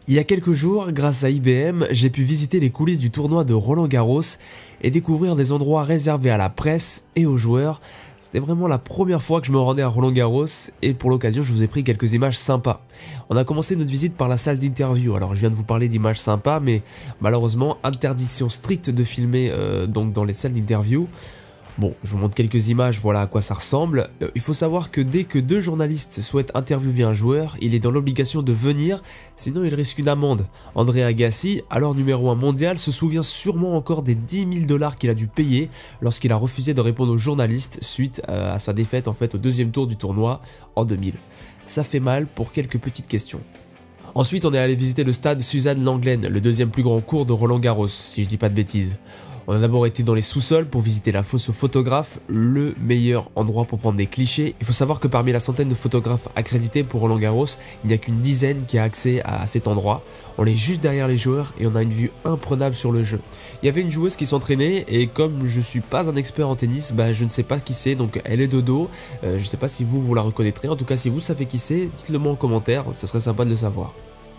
Il y a quelques jours, grâce à IBM, j'ai pu visiter les coulisses du tournoi de Roland-Garros et découvrir des endroits réservés à la presse et aux joueurs. C'était vraiment la première fois que je me rendais à Roland-Garros et pour l'occasion je vous ai pris quelques images sympas. On a commencé notre visite par la salle d'interview. Alors je viens de vous parler d'images sympas mais malheureusement interdiction stricte de filmer donc dans les salles d'interview. Bon, je vous montre quelques images, voilà à quoi ça ressemble. Il faut savoir que dès que deux journalistes souhaitent interviewer un joueur, il est dans l'obligation de venir, sinon il risque une amende. André Agassi, alors numéro 1 mondial, se souvient sûrement encore des 10 000 $ qu'il a dû payer lorsqu'il a refusé de répondre aux journalistes suite à sa défaite en fait au deuxième tour du tournoi en 2000. Ça fait mal pour quelques petites questions. Ensuite, on est allé visiter le stade Suzanne Lenglen, le deuxième plus grand court de Roland-Garros, si je dis pas de bêtises. On a d'abord été dans les sous-sols pour visiter la fosse aux photographes, le meilleur endroit pour prendre des clichés. Il faut savoir que parmi la centaine de photographes accrédités pour Roland-Garros, il n'y a qu'une dizaine qui a accès à cet endroit. On est juste derrière les joueurs et on a une vue imprenable sur le jeu. Il y avait une joueuse qui s'entraînait et comme je suis pas un expert en tennis, je ne sais pas qui c'est, donc elle est de dos. Je sais pas si vous la reconnaîtrez, en tout cas si vous savez qui c'est, dites-le moi en commentaire, ça serait sympa de le savoir.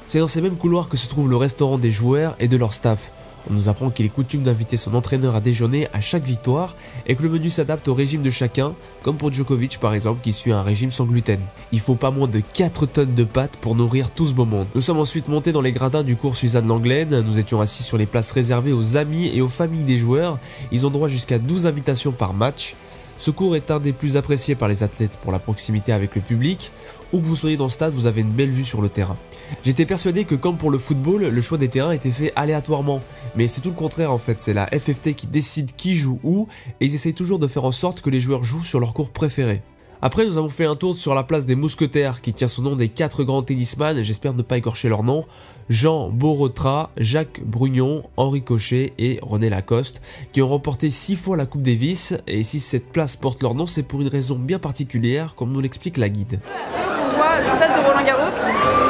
C'est dans ces mêmes couloirs que se trouve le restaurant des joueurs et de leur staff. On nous apprend qu'il est coutume d'inviter son entraîneur à déjeuner à chaque victoire et que le menu s'adapte au régime de chacun, comme pour Djokovic par exemple qui suit un régime sans gluten. Il faut pas moins de 4 tonnes de pâtes pour nourrir tout ce beau monde. Nous sommes ensuite montés dans les gradins du cours Suzanne Lenglen, nous étions assis sur les places réservées aux amis et aux familles des joueurs, ils ont droit jusqu'à 12 invitations par match. Ce cours est un des plus appréciés par les athlètes pour la proximité avec le public. Où que vous soyez dans le stade, vous avez une belle vue sur le terrain. J'étais persuadé que comme pour le football, le choix des terrains était fait aléatoirement. Mais c'est tout le contraire en fait, c'est la FFT qui décide qui joue où et ils essayent toujours de faire en sorte que les joueurs jouent sur leur cours préféré. Après nous avons fait un tour sur la place des Mousquetaires qui tient son nom des 4 grands tennisman, j'espère ne pas écorcher leur nom, Jean Borotra, Jacques Brugnon, Henri Cochet et René Lacoste, qui ont remporté 6 fois la Coupe Davis, et si cette place porte leur nom c'est pour une raison bien particulière, comme nous l'explique la guide. On voit le stade de Roland-Garros,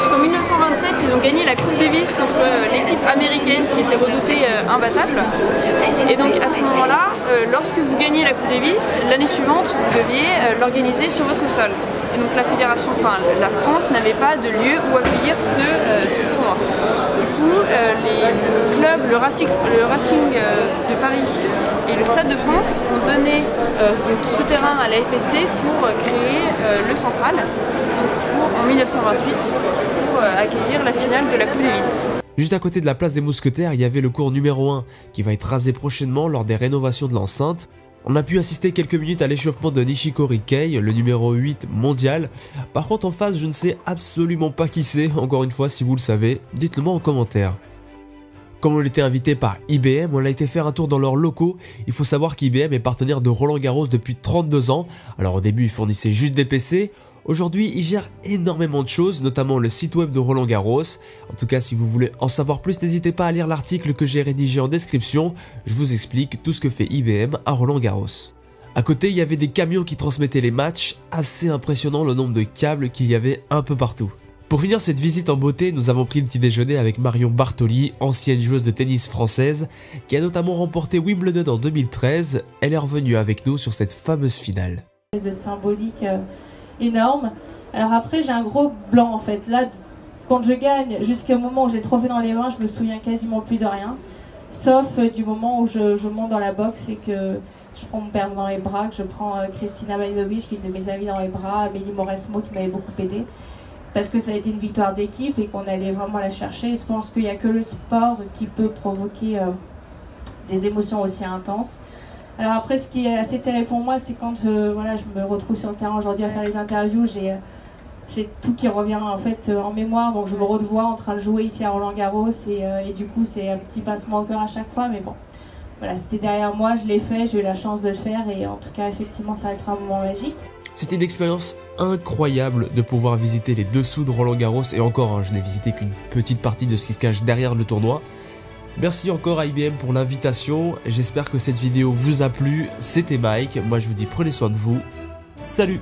puisqu'en 1927 ils ont gagné la Coupe Davis contre l'équipe américaine qui était redoutée imbattable. Et donc à ce moment-là, lorsque vous gagnez la Coupe Davis, l'année suivante vous deviez l'organiser sur votre sol. Et donc la fédération, la France n'avait pas de lieu où accueillir ce tournoi. Du coup, le club, le Racing de Paris et le Stade de France ont donné ce terrain à la FFT pour créer le central, en 1928, pour accueillir la finale de la Coupe Davis. Juste à côté de la place des Mousquetaires, il y avait le cours numéro 1 qui va être rasé prochainement lors des rénovations de l'enceinte. On a pu assister quelques minutes à l'échauffement de Nishikori Kei, le numéro 8 mondial. Par contre en face, je ne sais absolument pas qui c'est, encore une fois si vous le savez, dites-le moi en commentaire. Comme on était invité par IBM, on a été faire un tour dans leurs locaux. Il faut savoir qu'IBM est partenaire de Roland-Garros depuis 32 ans. Alors au début, ils fournissaient juste des PC. Aujourd'hui, ils gèrent énormément de choses, notamment le site web de Roland-Garros. En tout cas, si vous voulez en savoir plus, n'hésitez pas à lire l'article que j'ai rédigé en description. Je vous explique tout ce que fait IBM à Roland-Garros. À côté, il y avait des camions qui transmettaient les matchs. Assez impressionnant le nombre de câbles qu'il y avait un peu partout. Pour finir cette visite en beauté, nous avons pris le petit déjeuner avec Marion Bartoli, ancienne joueuse de tennis française, qui a notamment remporté Wimbledon en 2013. Elle est revenue avec nous sur cette fameuse finale. De symbolique énorme. Alors après, j'ai un gros blanc en fait. Là, quand je gagne, jusqu'au moment où j'ai le trophée dans les mains, je me souviens quasiment plus de rien. Sauf du moment où je monte dans la boxe et que je prends mon père dans les bras, que je prends Kristina Mladenovic, qui est une de mes amies, dans les bras, Amélie Mauresmo qui m'avait beaucoup aidé. Parce que ça a été une victoire d'équipe et qu'on allait vraiment la chercher. Et je pense qu'il n'y a que le sport qui peut provoquer des émotions aussi intenses. Alors après, ce qui est assez terrible pour moi, c'est quand je me retrouve sur le terrain aujourd'hui à faire les interviews, j'ai tout qui revient en fait en mémoire. Donc je me revois en train de jouer ici à Roland-Garros et du coup c'est un petit pincement au cœur à chaque fois. Mais bon, voilà, c'était derrière moi, je l'ai fait, j'ai eu la chance de le faire et en tout cas effectivement ça restera un moment magique. C'était une expérience incroyable de pouvoir visiter les dessous de Roland-Garros et encore, je n'ai visité qu'une petite partie de ce qui se cache derrière le tournoi. Merci encore à IBM pour l'invitation, j'espère que cette vidéo vous a plu, c'était Mike, moi je vous dis prenez soin de vous, salut!